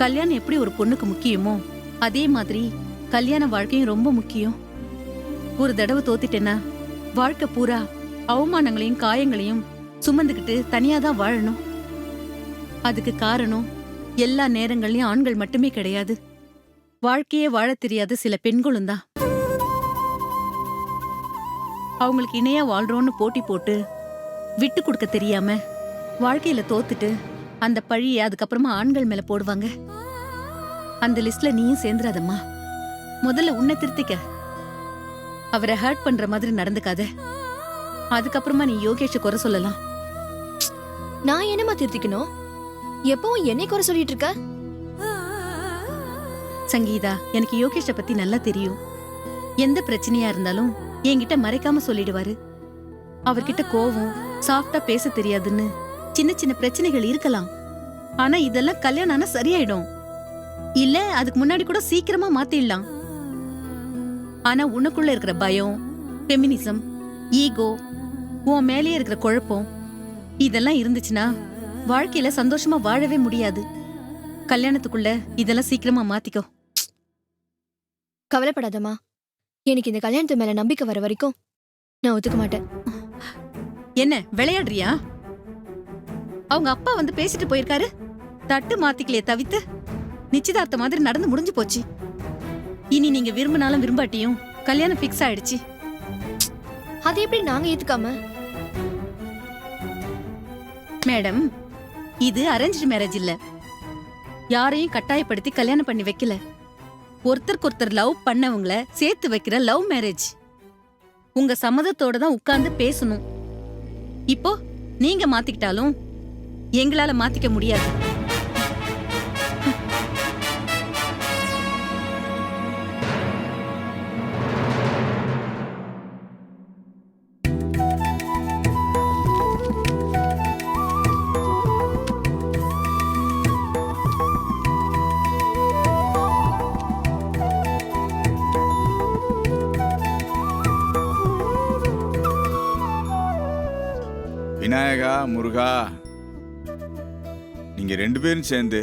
கல்யாணம் எப்படி ஒரு பொண்ணுக்கு முக்கியமோ அதே மாதிரி கல்யாண வாழ்க்கையும் ரொம்ப முக்கியம். ஒரு தடவை தோத்துட்டேன்னா வாழ்க்கை பூரா அவமானங்களையும் காயங்களையும் சுமந்துக்கிட்டு தனியாதான் வாழணும். அதுக்கு காரணம் எல்லா நேரங்கள்லயும் ஆண்கள் மட்டுமே கிடையாது, வாழ்க்கையே வாழ தெரியாத சில பெண்களும் தான். அவங்களுக்கு இணையா வாழ்றோன்னு போட்டி போட்டு விட்டு கொடுக்க தெரியாம வாழ்க்கையில தோத்துட்டு அந்த பழிய அதுக்கப்புறமா ஆண்கள் மேல போடுவாங்க. அந்த லிஸ்ட்ல நீயும் சேர்ந்துராதம்மா. முதல்ல உன்னை திருத்திக்க. அவரை ஹர்ட் பண்ற மாதிரி நடந்துக்காத. அதுக்கப்புறமா நீ யோகேஷ குறை சொல்லலாம். நான் என்னமா திருத்திக்கணும்? எப்பவும் என்னை குறை சொல்லிட்டு இருக்க? சங்கீதா, எனக்கு யோகேஷ பத்தி நல்லா தெரியும். எந்த பிரச்சனையா இருந்தாலும் என்கிட்ட மறைக்காம சொல்லிடுவாரு. அவர்கிட்ட கோவம், சாஃப்டா பேச தெரியாதுன்னு சின்ன சின்ன பிரச்சனைகள் இருக்கலாம். ஆனா இதெல்லாம் கல்யாணம் ஆனா சரியாயிடும். இல்ல அதுக்கு முன்னாடி கூட சீக்கிரமா மாத்திடலாம். ஆனா உனக்குள்ள இருக்கிற பயம், ஃபெமினிசம், ஈகோ, உன் மேலேயே இருக்கிற குழப்பம் இதெல்லாம் இருந்துச்சுன்னா வாழ்க்கையில சந்தோஷமா வாழவே முடியாது. கல்யாணத்துக்குள்ள இதெல்லாம் சீக்கிரமா மாத்திக்கோ. கவலைப்படாதம்மா. எனக்கு இந்த கல்யாணத்து மேல நம்பிக்கை வர வரைக்கும் நான் ஒத்துக்க மாட்டேன். என்ன விளையாடுறியா? அவங்க அப்பா வந்து பேசிட்டு போயிருக்காரு. தட்டு மாத்திக்கலையே தவித்து நிச்சயதார்த்த மாதிரி நடந்து முடிஞ்சு போச்சு. இனி நீங்க விரும்பினாலும் விரும்பாட்டியும் கல்யாணம் பிக்ஸ் ஆயிடுச்சு. அதை எப்படி நாங்க ஏத்துக்காம? மேடம், இது அரேஞ்ச்டு மேரேஜ் இல்ல. யாரையும் கட்டாயப்படுத்தி கல்யாணம் பண்ணி வைக்கல. ஒருத்தருக்கு ஒருத்தர் லவ் பண்ணவங்கள சேர்த்து வைக்கிற லவ் மேரேஜ். உங்க சம்மதத்தோட தான் உட்கார்ந்து பேசணும். இப்போ நீங்க மாத்திக்கிட்டாலும் எங்களால மாத்திக்க முடியாது. விநாயகா, முருகா, நீங்க 2 பேரும் சேர்ந்து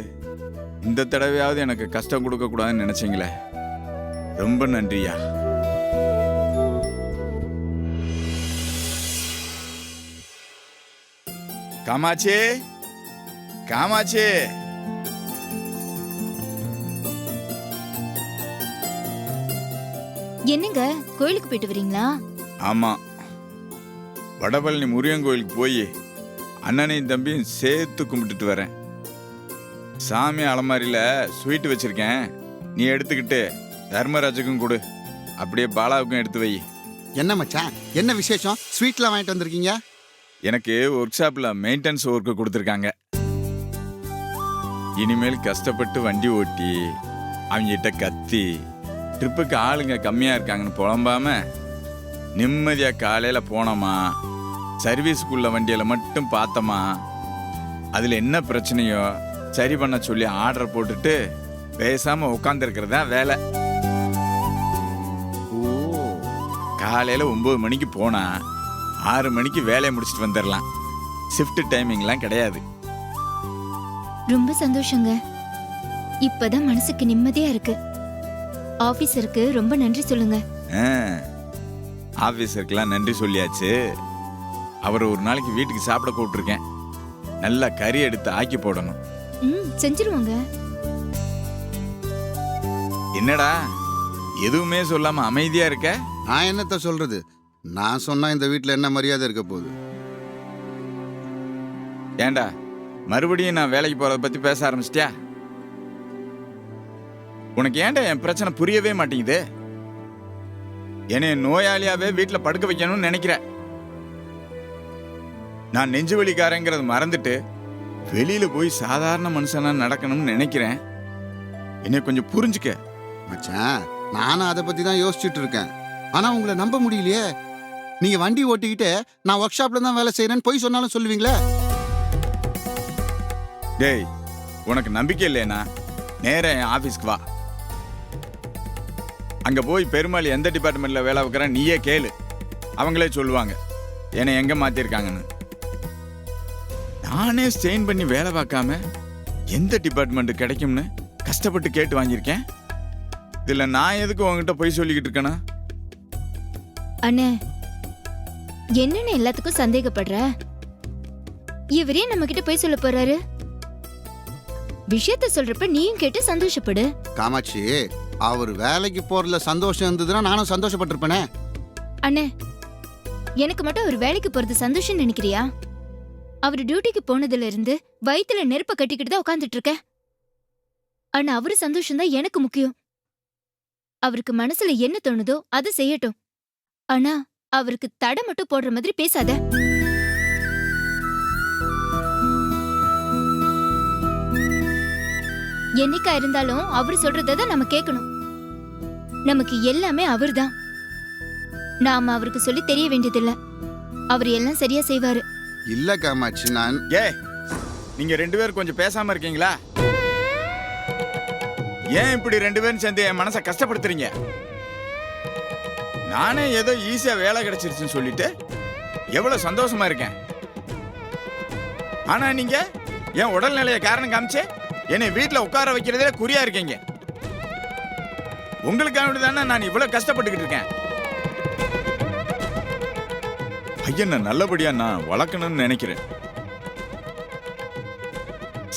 இந்த தடவையாவது எனக்கு கஷ்டம் கொடுக்க கூடாதுன்னு நினைச்சீங்களே, ரொம்ப நன்றியா. காமாட்சி, காமாட்சி, என்னங்க கோயிலுக்கு போயிட்டு வரீங்களா? ஆமா, வடபழனி முருகன் கோயிலுக்கு போய் அண்ணனையும் தம்பியும் சேர்த்து கும்பிட்டுட்டு வரேன். சாமி அலமாரியில ஸ்வீட் வச்சிருக்கேன், நீ எடுத்துக்கிட்டு தர்மராஜுக்கும் கொடு, அப்படியே பாலாவுக்கும் எடுத்து வை. என்ன மச்சான், என்ன விசேஷம்? ஸ்வீட்லாம் வாங்கிட்டு வந்திருக்கீங்க? எனக்கு ஒர்க் ஷாப்ல மெயின்டெனன்ஸ் ஒர்க்கு கொடுத்துருக்காங்க. இனிமேல் கஷ்டப்பட்டு வண்டி ஓட்டி அவங்ககிட்ட கத்தி ட்ரிப்புக்கு ஆளுங்க கம்மியா இருக்காங்கன்னு புலம்பாம நிம்மதியா காலையில போனோமா, சர்வீஸ்க்குள்ள வண்டியில மட்டும் பார்த்தோமா, அதுல என்ன பிரச்சனையோ சரி பண்ண சொல்லி ஆர்டர் போட்டுட்டு பேசாம உட்காந்துருக்கிறதா வேலை. ஓ, காலையில 9 மணிக்கு போனா 6 மணிக்கு வேலையை முடிச்சுட்டு வந்துடலாம். ஷிஃப்ட் டைமிங்லாம் கிடையாது. ரொம்ப சந்தோஷங்க. இப்பதான் மனசுக்கு நிம்மதியா இருக்கு. ஆபீசருக்கு ரொம்ப நன்றி சொல்லுங்க. ஆபீசருக்கெல்லாம் நன்றி சொல்லியாச்சு. அவரை ஒரு நாளைக்கு வீட்டுக்கு சாப்பிட கூப்பிட்டுருக்கேன். நல்லா கறி எடுத்து ஆக்கி போடணும். செஞ்சிருவாங்க. என்னடா எதுவுமே சொல்லாம அமைதியா இருக்க? நான் என்னத்த சொல்றது? நான் சொன்னா இந்த வீட்டுல என்ன மரியாதை இருக்க போகுது? ஏண்டா மறுபடியும் நான் வேலைக்கு போறத பத்தி பேச ஆரம்பிச்சிட்டியா? உனக்கு ஏன்டா என் பிரச்சனை புரியவே மாட்டேங்குது? என்னை நோயாளியாவே வீட்டுல படுக்க வைக்கணும்னு நினைக்கிற. நான் நெஞ்சு வலிக்காரங்கிறத மறந்துட்டு வெளியில போய் சாதாரண மனுஷனா நடக்கணும்னு நினைக்கிறேன். என்னை கொஞ்சம் புரிஞ்சுக்க. மச்சான், நானும் அதை பத்தி தான் யோசிச்சுட்டு இருக்கேன். ஆனா உங்களை நம்ப முடியலையே. நீங்க வண்டி ஓட்டிக்கிட்டு நான் ஒர்க் ஷாப்ல தான் வேலை செய்யறேன்னு போய் சொன்னாலும் சொல்லுவீங்களே. டேய், உனக்கு நம்பிக்கை இல்லையா? நேரா என் ஆபீஸ்க்கு வா. அங்க போய் பெருமாள் எந்த டிபார்ட்மெண்ட்ல வேலை வைக்கிற நீயே கேளு. அவங்களே சொல்லுவாங்க என்னை எங்க மாத்திருக்காங்கன்னு. நானே ஸ்டெயின் பண்ணி வேலை பார்க்காம எந்த டிபார்ட்மெண்ட் கிடைக்கும்னு கஷ்டப்பட்டு கேட்டு வாங்கியிருக்கேன். இதுல நான் எதுக்கு உங்ககிட்ட போய் சொல்லிக்கிட்டு இருக்கேனா? அண்ணே, என்னன்னு எல்லாத்துக்கும் சந்தேகப்படுற? இவரே நம்ம கிட்ட போய் சொல்ல போறாரு. விஷயத்த சொல்றப்ப நீயும் கேட்டு சந்தோஷப்படு. காமாட்சி, அவர் வேலைக்கு போறதுல சந்தோஷம் இருந்ததுன்னா நானும் சந்தோஷப்பட்டிருப்பேனே. அண்ணே, எனக்கு மட்டும் அவர் வேலைக்கு போறது சந்தோஷம் நினைக்கிறியா? அவர் டியூட்டிக்கு போனதுல இருந்து வயித்துல நெருப்ப கட்டிக்கிட்டு தான் உட்கார்ந்துட்டு இருக்க. ஆனா அவரு சந்தோஷம் தான் எனக்கு முக்கியம். அவருக்கு மனசுல என்ன தோணுதோ அதை செய்யட்டும். ஆனா அவருக்கு தடை மட்டும் போடுற மாதிரி பேசாத. என்னைக்கா இருந்தாலும் அவரு சொல்றதான் நம்ம கேட்கணும். நமக்கு எல்லாமே அவர்தான். நாம அவருக்கு சொல்லி தெரிய வேண்டியதில்ல. அவர் எல்லாம் சரியா செய்வாரு. இல்ல காமாட்சி, நான் நீங்க 2 பேரும் கொஞ்சம் பேசாம இருக்கீங்களா? ஏன் இப்படி 2 பேரும் சேர்ந்து என் மனசை கஷ்டப்படுத்துறீங்க? நானே ஏதோ ஈஸியா வேலை கிடைச்சிருச்சுன்னு சொல்லிட்டு எவ்வளவு சந்தோஷமா இருக்கேன். ஆனா நீங்க என் உடல்நிலையை காரணம் காமிச்சு என்னை வீட்டுல உட்கார வைக்கிறதே குறியா இருக்கீங்க. உங்களுக்காக தானே நான் இவ்வளவு கஷ்டப்பட்டுக்கிட்டு இருக்கேன். பையனை நல்லபடியா நான் வளர்க்கணும்னு நினைக்கிறேன்.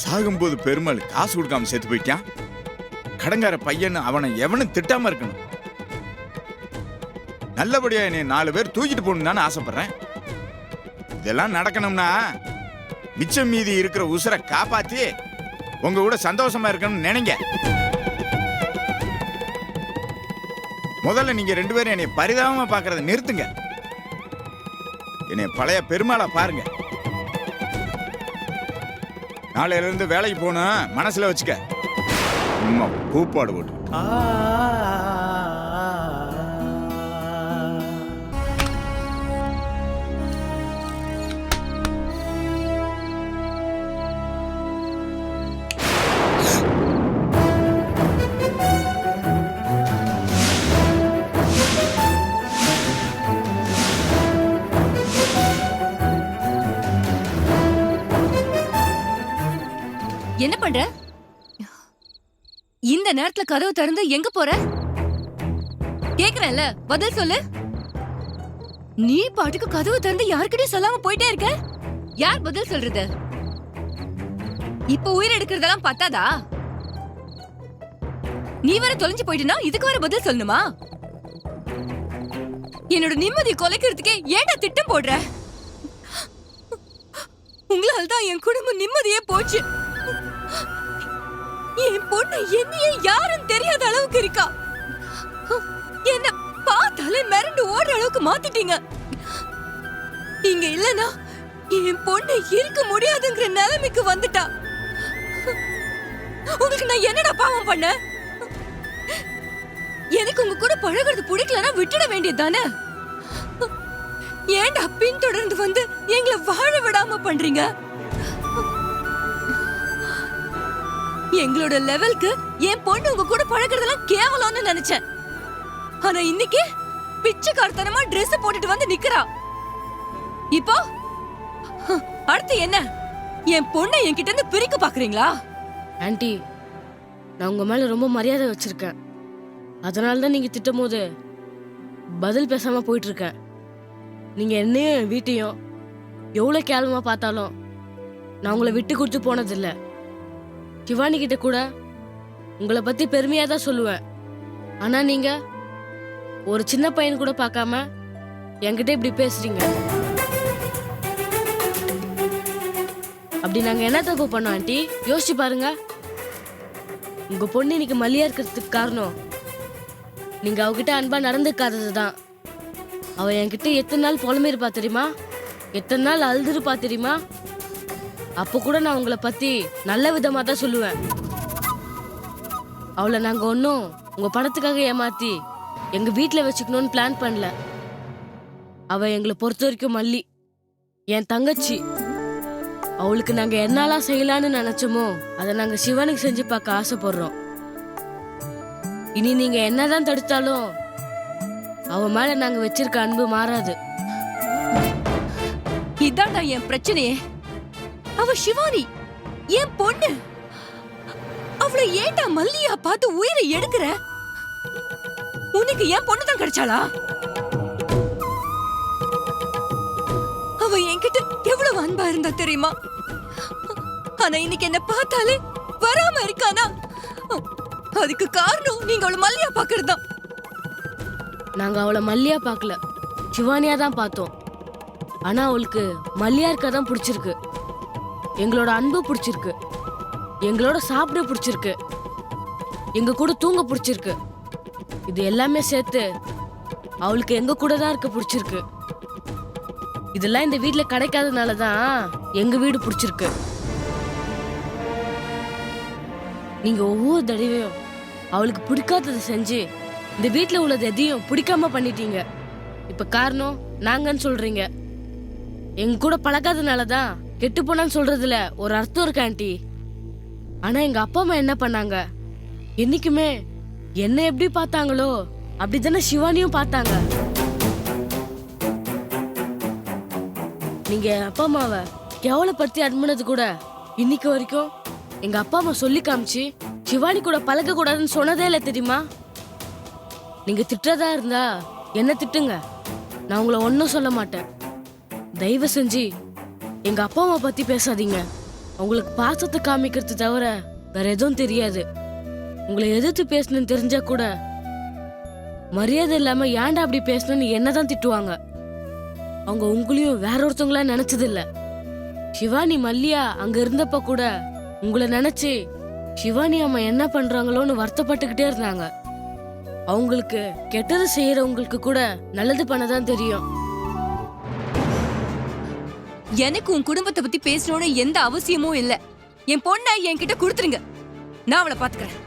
சாகும்போது பெருமாள் காசு கொடுக்காம செத்து போயிட்டான். கடங்கார பையன், அவனை எவனும் திட்டாம இருக்கணும். நல்லபடியா என்னை 4 பேர் தூக்கிட்டு போகணும்னு ஆசைப்படுறேன். இதெல்லாம் நடக்கணும்னா மிச்சம் மீதி இருக்கிற உசுரை காப்பாத்தி உங்க கூட சந்தோஷமா இருக்கணும்னு நினைங்க. முதல்ல நீங்க 2 பேரும் என்னை பரிதாபமா பாக்குறத நிறுத்துங்க. என்னை பழைய பெருமாளா பாருங்க. நாளையில இருந்து வேலைக்கு போகணும் மனசுல வச்சுக்க. கூப்பாடு போட்டு என்ன பண்ற? இந்த நேரத்துல கதவு திறந்து எங்க போற? கேக்குறேன்ல, பதில் சொல்லு. நீ பாட்டுக்கு கதவு திறந்து யார்கிட்டயும் சொல்லாம போயிட்டே இருக்க. யார் பதில் சொல்றது? இப்ப உயிர் எடுக்கிறதெல்லாம் பத்தாதா? நீ வர தொலைஞ்சு போயிட்டுனா இதுக்கு வர பதில் சொல்லணுமா? என்னோட நிம்மதியை கொலைக்கிறதுக்கே ஏன்டா திட்டம் போடுற? உங்களால தான் என் குடும்பம் நிம்மதியே போச்சு. என் பொண்ணு என்னையே யாரும் தெரியாத அளவுக்கு இருக்கா. என்ன பார்த்தாலே மிரண்டு ஓடுற அளவுக்கு மாத்திட்டீங்க. இங்க இல்லனா என் பொண்ணு இருக்க முடியாதுங்கிற நிலைமைக்கு வந்துட்டா. உங்களுக்கு நான் என்னடா பாவம் பண்ண? எனக்கு உங்க கூட பழகிறது பிடிக்கலன்னா விட்டுட வேண்டியது தானே. ஏன்டா பின்தொடர்ந்து வந்து எங்களை வாழ விடாம பண்றீங்க? எங்களோட லெவலுக்கு என் பொண்ணு உங்க கூட பழகிறதெல்லாம் கேவலம்னு நினைச்சேன். ஆனா இன்னைக்கு பிச்சைக்காரத்தனமா Dress போட்டுட்டு வந்து நிக்கிறா. இப்போ அடுத்து என்ன? என் பொண்ணை என்கிட்ட இருந்து பிரிக்க பாக்குறீங்களா? ஆன்ட்டி, நான் உங்க மேல ரொம்ப மரியாதை வச்சிருக்கேன். அதனால தான் நீங்க திட்டும் போது பதில் பேசாம போயிட்டு இருக்கேன். நீங்க என்னையும் வீட்டையும் எவ்வளவு கேவலமா பார்த்தாலும் நான் உங்களை விட்டு கொடுத்து போனதில்லை. சிவானி கிட்ட கூட உங்களை பத்தி பெருமையா தான் சொல்லுவேன். ஆனா நீங்க ஒரு சின்ன பையன் கூட பார்க்காம என்கிட்ட இப்படி பேசுறீங்க. அப்படி நாங்க என்ன தப்பு பண்ணோம் ஆண்டி? யோசிச்சு பாருங்க. உங்க பொண்ணு இன்னைக்கு மல்லியா இருக்கிறதுக்கு காரணம் நீங்க அவகிட்ட அன்பா நடந்துக்காததுதான். அவ என்கிட்ட எத்தனை நாள் புலம்பிருப்பா தெரியுமா? எத்தனை நாள் அழுதுருப்பா தெரியுமா? அப்போ கூட நான் உங்களை பத்தி நல்ல விதமா தான் சொல்லுவேன். அவளை நாங்க ஒன்னும் உங்க பணத்துக்காக ஏமாத்தி எங்க வீட்டுல வச்சுக்கணும்னு பிளான் பண்ணல. அவ எங்களை பொறுத்த வரைக்கும் மல்லி, என் தங்கச்சி. அவளுக்கு நாங்க என்னெல்லாம் செய்யலான்னு நினைச்சோமோ அதை நாங்க சிவனுக்கு செஞ்சு பார்க்க ஆசைப்படுறோம். இனி நீங்க என்னதான் தடுத்தாலும் அவ மேல நாங்க வச்சிருக்க அன்பு மாறாது. இதான்டா என் பிரச்சனையே. அவ சிவானி, என் பொண்ணு. அவ அவளை ஏன்டா மல்லியா பார்த்து உயிரை எடுக்கிற? உனக்கு ஏன் பொண்ணுதான் கிடைச்சாளா? அவ என்கிட்ட எவ்வளவு அன்பா இருந்தா தெரியுமா? ஆனா இன்னைக்கு என்ன பார்த்தாலே வராம இருக்கானா? அதுக்கு காரணம் நீங்க அவளை மல்லியா பாக்குறதுதான். நாங்க அவளை மல்லியா பார்க்கல, சிவானியா தான் பார்த்தோம். ஆனா அவளுக்கு மல்லியா இருக்கதான் பிடிச்சிருக்கு. எங்களோட அன்பு பிடிச்சிருக்கு, எங்களோட சாப்பிட பிடிச்சிருக்கு, எங்க கூட தூங்க பிடிச்சிருக்கு. இது எல்லாமே சேர்த்து அவளுக்கு எங்க கூட தான் இருக்க பிடிச்சிருக்கு. இதெல்லாம் இந்த வீட்ல கிடைக்காதனால தான் எங்க வீடு பிடிச்சிருக்கு. நீங்க ஒவ்வொரு தடவையும் அவளுக்கு பிடிக்காததை செஞ்சு இந்த வீட்ல உள்ளது எதையும் பிடிக்காம பண்ணிட்டீங்க. இப்ப காரணம் நாங்கன்னு சொல்றீங்க. எங்க கூட பழகாதனால தான் கெட்டு போனான்னு சொல்றதுல ஒரு அர்த்தம் இருக்கு ஆண்டி. ஆனா எங்க அப்பா அம்மா என்ன பண்ணாங்க? என்னைக்குமே என்ன எப்படி பார்த்தாங்களோ அப்படித்தானே சிவானியும் பார்த்தாங்க. நீங்க அப்பா அம்மாவை கேவலப்படுத்தி அனுப்புனது கூட இன்னைக்கு வரைக்கும் எங்க அப்பா அம்மா சொல்லி காமிச்சு சிவானி கூட பழக கூடாதுன்னு சொன்னதே இல்லை தெரியுமா? நீங்க திட்டுறதா இருந்தா என்ன திட்டுங்க, நான் உங்களை ஒன்னும் சொல்ல மாட்டேன். தயவு செஞ்சு எங்க அப்பா அம்மா பத்தி பேசாதீங்க. உங்களுக்கு பாசத்தை காமிக்கிறது தவிர வேற எதுவும் தெரியாது. உங்களை எதிர்த்து பேசணும்னு தெரிஞ்சா கூட மரியாதை இல்லாம ஏன்டா அப்படி பேசணும்னு என்னதான் திட்டுவாங்க. அவங்க உங்களையும் வேற ஒருத்தவங்களா நினைச்சது இல்ல. சிவானி மல்லியா அங்க இருந்தப்ப கூட உங்களை நினைச்சு சிவானி அம்மா என்ன பண்றாங்களோன்னு வருத்தப்பட்டுக்கிட்டே இருந்தாங்க. அவங்களுக்கு கெட்டது செய்யறவங்களுக்கு கூட நல்லது பண்ணதான் தெரியும். எனக்கு உன் குடும்பத்தை பத்தி பேசணும்னு எந்த அவசியமும் இல்ல. என் பொண்ணை என்கிட்ட கொடுத்துருங்க, நான் அவளை பாத்துக்கிறேன்.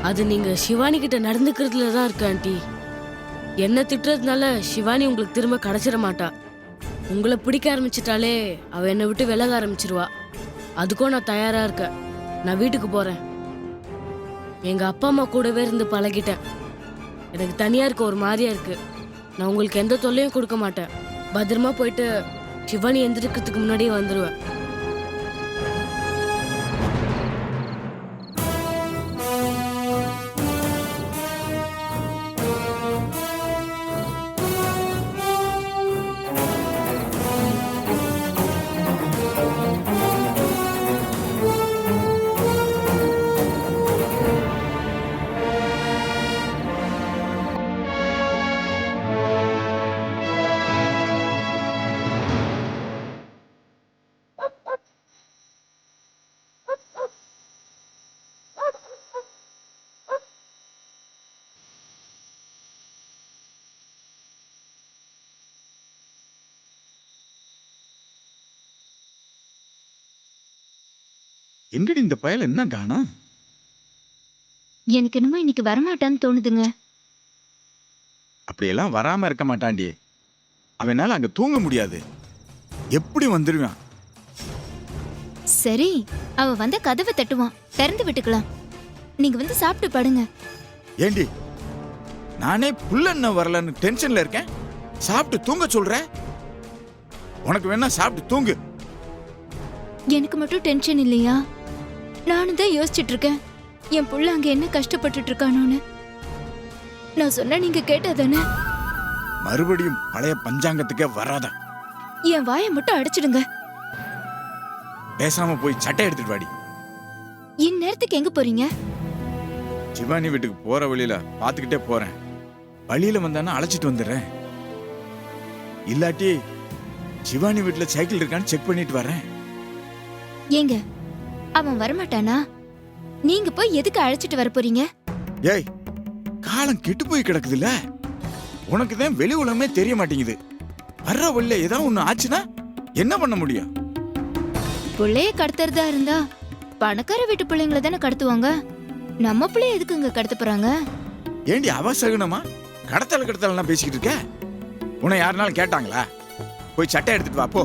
அது நீங்க சிவானி கிட்ட நடந்துக்கிறதுல தான் இருக்கு ஆண்டி. என்ன திட்டுறதுனால சிவானி உங்களுக்கு திரும்ப கிடைச்சிட மாட்டா. உங்களை பிடிக்க ஆரம்பிச்சிட்டாலே அவ என்னை விட்டு விலக ஆரம்பிச்சிருவா. அதுக்கும் நான் தயாரா இருக்கேன். நான் வீட்டுக்கு போறேன். எங்க அப்பா அம்மா கூடவே இருந்து பழகிட்டேன். எனக்கு தனியா இருக்க ஒரு மாதிரியா இருக்கு. நான் உங்களுக்கு எந்த தொல்லையும் கொடுக்க மாட்டேன். பத்திரமா போயிட்டு சிவானி எந்திரிக்கிறதுக்கு முன்னாடியே வந்துருவேன். எங்கடி இந்த பயல என்ன காணோம்? எனக்கு என்னமோ இன்னைக்கு வரமாட்டான்னு தோணுதுங்க. அப்படியெல்லாம் வராம இருக்க மாட்டான்டி. அவனால அங்க தூங்க முடியாது. எப்படி வந்துருவான்? சரி, அவ வந்த கதவை தட்டுவான், திறந்து விட்டுக்கலாம். நீங்க வந்து சாப்பிட்டு படுங்க. ஏண்டி நானே புல்லன்ன வரலன்னு டென்ஷன்ல இருக்கேன், சாப்பிட்டு தூங்க சொல்றேன். உனக்கு வேணா சாப்பிட்டு தூங்கு. எனக்கு மட்டும் டென்ஷன் இல்லையா? நானும் தான் யோசிச்சுட்டு இருக்கேன், என் புள்ள அங்க என்ன கஷ்டப்பட்டுட்டு இருக்கானோன்னு. நான் சொன்ன நீங்க கேட்டதானே? மறுபடியும் பழைய பஞ்சாங்கத்துக்கே வராத. என் வாயை மட்டும் அடைச்சிடுங்க. பேசாம போய் சட்டை எடுத்துட்டு வாடி. இந்நேரத்துக்கு எங்க போறீங்க? சிவானி வீட்டுக்கு போற வழியில பாத்துக்கிட்டே போறேன். வழியில வந்தானா அழைச்சிட்டு வந்துடுறேன். இல்லாட்டி சிவானி வீட்டுல சைக்கிள் இருக்கான்னு செக் பண்ணிட்டு வரேன். ஏங்க, அவன் வரமாட்டானா? நீங்க போய் எதுக்கு அழைச்சிட்டு வர போறீங்க? ஏய், காலம் கெட்டு போய் கிடக்குதுல்ல. உனக்கு தான் வெளி உலகமே தெரிய மாட்டேங்குது. வர்ற வழியில ஏதாவது ஒண்ணு ஆச்சுன்னா என்ன பண்ண முடியும்? புள்ளைய கடத்துறதா இருந்தா பணக்கார வீட்டு பிள்ளைங்களை தானே கடத்துவாங்க. நம்ம பிள்ளைய எதுக்குங்க கடத்த போறாங்க? ஏண்டி அவசகனமா கடத்தலாம் பேசிக்கிட்டு இருக்க? உன்னை யாருனாலும் கேட்டாங்களா? போய் சட்டை எடுத்துட்டு வா போ.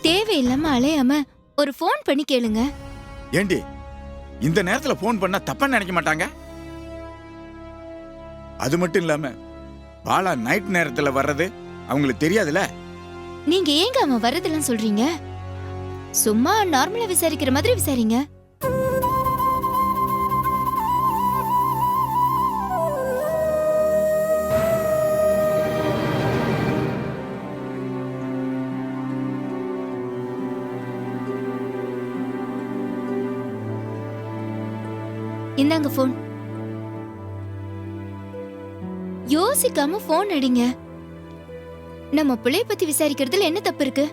தேவையில்லாம அலையாம ஒரு ஃபோன் பண்ணி கேளுங்க. ஏண்டி இந்த நேரத்துல போன் பண்ணா தப்பா நினைக்க மாட்டாங்க? அது மட்டும் இல்லாம பாலா நைட் நேரத்துல வர்றது அவங்களுக்கு தெரியாதுல. நீங்க ஏங்க அவன் வரதெல்லாம் சொல்றீங்க? சும்மா நார்மலா விசாரிக்கிற மாதிரி விசாரிங்க. இந்தாங்க போன். யோசிக்காம போன் அடிங்க. நம்ம பிள்ளைய பத்தி விசாரிக்கிறதுல என்ன தப்பு இருக்கு?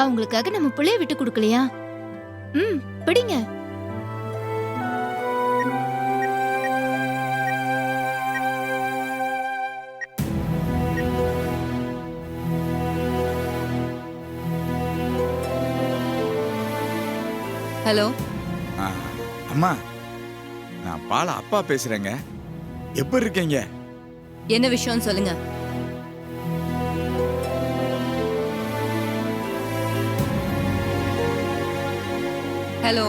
அவங்களுக்காக நம்ம பிள்ளைய விட்டு கொடுக்கலையா? பிடிங்க. ஹலோ அம்மா, நான் பாலா அப்பா பேசுறேங்க. எப்படி இருக்கீங்க? என்ன விஷயம் சொல்லுங்க. ஹலோ.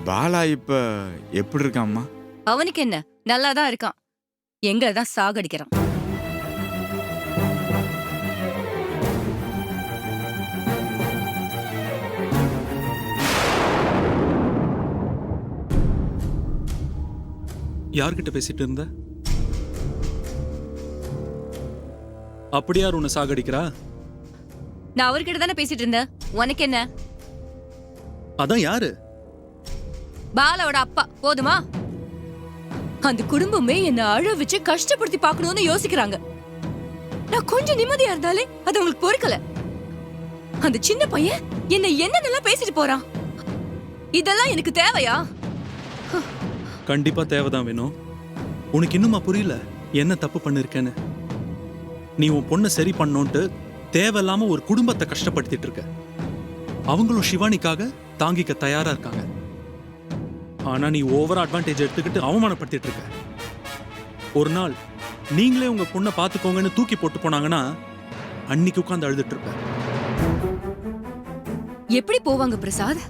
பாலா இப்ப எப்படி இருக்காம்மா? அவனுக்கு என்ன, நல்லாதான் இருக்கான். எங்க தான் சாகடிக்கிறான். யார்கிட்ட பேசிட்டு இருந்த? அப்படியார் உன்னை சாகடிக்கிறா? நான் அவர்கிட்ட தானே பேசிட்டு இருந்தேன். உனக்கு என்ன? அதான் யாரு? பாலாவோட அப்பா. போதுமா? அந்த குடும்பமே என்ன அழ வச்சு கஷ்டப்படுத்தி பார்க்கணும்னு யோசிக்கிறாங்க. நான் கொஞ்சம் நிம்மதியா இருந்தாலே அது உங்களுக்கு பொறுக்கல. அந்த சின்ன பையன் என்னென்னலாம் பேசிட்டு போறான். இதெல்லாம் எனக்கு தேவையா? கண்டிப்பா தேவைதான் வேணும். உனக்கு இன்னுமா புரியல என்ன தப்பு பண்ணிருக்கேன்னு? நீ உன் பொண்ணை சரி பண்ணோன்ட்டு தேவையில்லாம ஒரு குடும்பத்தை கஷ்டப்படுத்திட்டு இருக்க. அவங்களும் சிவானிக்காக தாங்கிக்க தயாரா இருக்காங்க. ஆனா நீ ஓவர் அட்வான்டேஜ் எடுத்துக்கிட்டு அவமானப்படுத்திட்டு இருக்க. ஒரு நாள் நீங்களே உங்க பொண்ணை பாத்துக்கோங்கன்னு தூக்கி போட்டு போனாங்கன்னா அன்னைக்கு உட்கார்ந்து அழுதுட்டு இருப்ப. எப்படி போவாங்க பிரசாத்?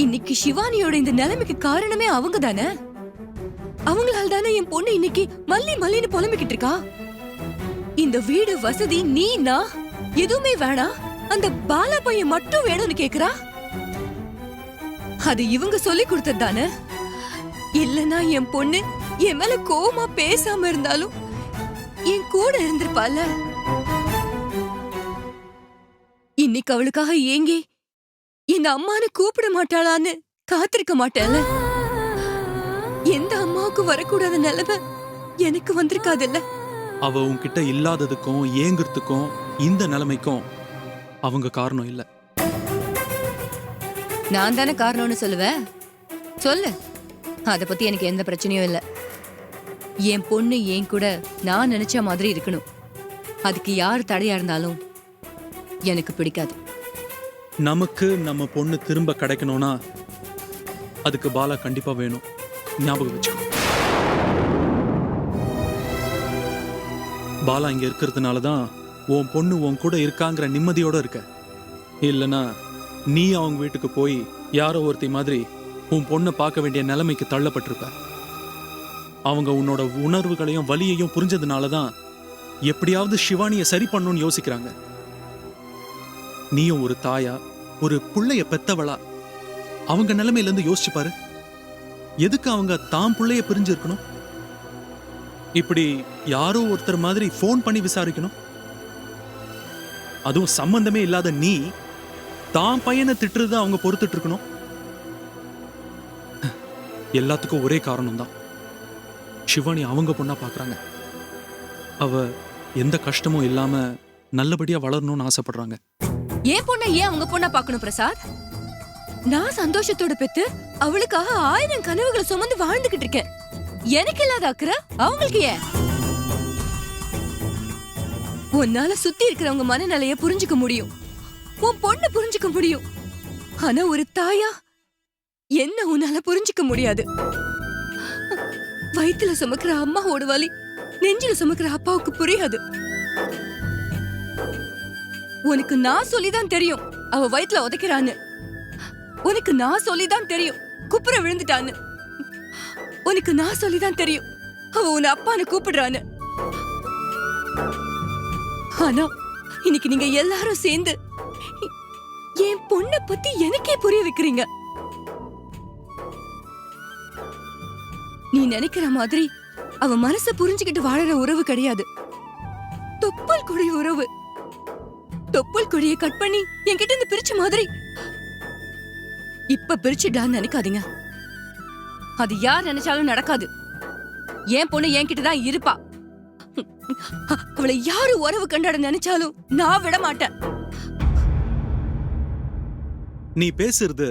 இன்னைக்கு சிவானியோட இந்த நிலைமைக்கு காரணமே அவங்க தானே. அவங்களால தானே என் பொண்ணு இன்னைக்கு மல்லின்னு புலம்பிக்கிட்டு இருக்கா. இந்த வீடு வசதி நீனா எதுவுமே வேணாம், அந்த பாலா பையன் மட்டும் வேணும்னு கேக்குறா. அது இவங்க சொல்லி கொடுத்தது தானே. இல்லனா என் பொண்ணு என் மேல கோவமா பேசாம இருந்தாலும் என் கூட இருந்திருப்பால. இன்னைக்கு அவளுக்காக ஏங்கி எங்க அம்மானு கூப்பிட மாட்டாளான்னு காத்திருக்க மாட்டேல. எந்த அம்மாவுக்கு வரக்கூடாத நிலைமை எனக்கு வந்திருக்காதுல்ல. அவ உன்கிட்ட இல்லாததுக்கும் ஏங்குறதுக்கும் இந்த நிலைமைக்கும் அவங்க காரணம் இல்ல. நான் தானே காரணம்னு சொல்லுவேன். சொல்லு. அத பத்தி எனக்கு எந்த பிரச்சனையும் இல்ல. என் பொண்ணு என் கூட நான் நினைச்ச மாதிரி இருக்கணும். அதுக்கு யார் தடையா இருந்தாலும் எனக்கு பிடிக்காது. நமக்கு நம்ம பொண்ணு திரும்ப கிடைக்கணும்னா அதுக்கு பாலா கண்டிப்பா வேணும். ஞாபகம் வச்சுக்கோ. பாலா இங்க இருக்கிறதுனாலதான் உன் பொண்ணு உன் கூட இருக்காங்கிற நிம்மதியோட இருக்க. இல்லனா நீ அவங்க வீட்டுக்கு போய் யாரோ ஒருத்தி மாதிரி உன் பொண்ணை பார்க்க வேண்டிய நிலைமைக்கு தள்ளப்பட்டிருப்ப. அவங்க உன்னோட உணர்வுகளையும் வலியையும் புரிஞ்சதுனாலதான் எப்படியாவது சிவானிய சரி பண்ணணும்னு யோசிக்கிறாங்க. நீயும் ஒரு தாயா, ஒரு புள்ளைய பெத்தவளா அவங்க நிலைமையில இருந்து யோசிச்சு பாரு. எதுக்கு அவங்க தாம் புள்ளைய பிரிஞ்சு இருக்கணும்? இப்படி யாரோ ஒருத்தர் மாதிரி போன் பண்ணி விசாரிக்கணும்? அதுவும் சம்பந்தமே இல்லாத நீ தான் பையனை திட்டுறத அவங்க பொறுத்துட்டு இருக்கணும். எல்லாத்துக்கும் ஒரே காரணம் தான். சிவானி அவங்க பொண்ணா பாக்குறாங்க. அவ எந்த கஷ்டமும் இல்லாம நல்லபடியா வளரணும்னு ஆசைப்படுறாங்க. ஏன் பொண்ணை ஏன் அவங்க பொண்ணா பாக்கணும் பிரசாத்? நான் சந்தோஷத்தோட பெத்து அவளுக்காக 1000 கனவுகளை சுமந்து வாழ்ந்துகிட்டு இருக்கேன். எனக்கு இல்லாத அக்கறை அவங்களுக்கு ஏன்? உன்னால சுத்தி இருக்கிறவங்க மனநிலைய புரிஞ்சுக்க முடியும், உன் பொண்ணு புரிஞ்சுக்க முடியும். ஆனா ஒரு தாயா என்ன உன்னால புரிஞ்சுக்க முடியாது. வயித்துல சுமக்கிற அம்மாவோட வலி நெஞ்சில சுமக்கிற அப்பாவுக்கு புரியாது. உனக்கு நான் சொல்லிதான் தெரியும் அவ வயித்துல உதைக்கிறான்னு. உனக்கு நான் சொல்லிதான் தெரியும் குப்புற விழுந்துட்டான்னு. உனக்கு நான் சொல்லிதான் தெரியும் அவ உன்னை அப்பான்னு கூப்பிடுறான்னு. ஆனா இன்னைக்கு நீங்க எல்லாரும் சேர்ந்து என் பொண்ணை பத்தி எனக்கே புரிய வைக்கிறீங்க. நீ நினைக்கிற மாதிரி அவ மனச புரிஞ்சுக்கிட்டு வாழற உறவு கிடையாது. தொப்புள் கொடி உறவு. தொப்புள் கொடியை கட் பண்ணி என்கிட்ட இருந்து பிரிச்ச மாதிரி இப்ப பிரிச்சுடலான்னு நினைக்காதீங்க. அது யார் நினைச்சாலும் நடக்காது. என் பொண்ணு என்கிட்ட தான் இருப்பா. அவளை யாரு உறவு கண்டாட நினைச்சாலும் நான் விட மாட்டேன். நீ பேசுறது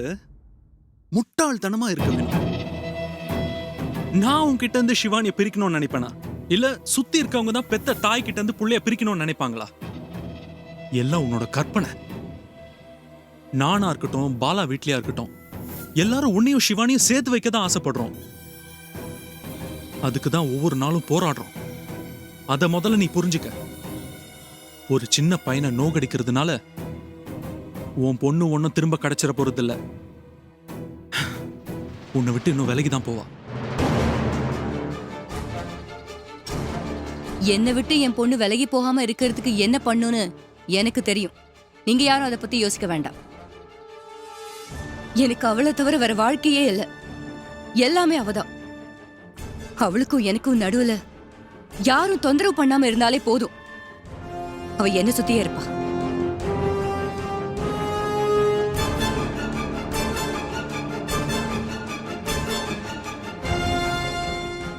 முட்டாள்தனமா இருக்கு வேணு. நான் உன்கிட்ட இருந்து சிவானிய பிரிக்கணும்னு நினைப்பேனா, இல்ல சுத்தி இருக்கவங்க தான் பெத்த தாய் கிட்ட இருந்து புள்ளைய பிரிக்கணும்னு நினைப்பாங்களா? எல்லாம் உன்னோட கற்பனை. நானா இருக்கட்டும், பாலா வீட்லயா இருக்கட்டும், எல்லாரும் உன்னையும் சிவானியும் சேர்த்து வைக்க தான் ஆசைப்படுறோம். அதுக்கு தான் ஒவ்வொரு நாளும் போராடுறோம். அத முதல்ல நீ புரிஞ்சுக்க. ஒரு சின்ன பையனை நோகடிக்கிறதுனால உன் பொண்ணு ஒன்னும் திரும்ப கிடைச்சிட போறது இல்ல. உன்னை விட்டு இன்னும் விலகி தான் போவா. என்னை விட்டு என் பொண்ணு விலகி போகாம இருக்கிறதுக்கு என்ன பண்ணுன்னு எனக்கு தெரியும். நீங்க யாரும் அதை பத்தி யோசிக்க வேண்டாம். எனக்கு அவளை தவிர வேற வாழ்க்கையே இல்லை. எல்லாமே அவதான். அவளுக்கும் எனக்கும் நடுவுல யாரும் தொந்தரவு பண்ணாம இருந்தாலே போதும். அவ என்ன சுத்தியே இருப்பா.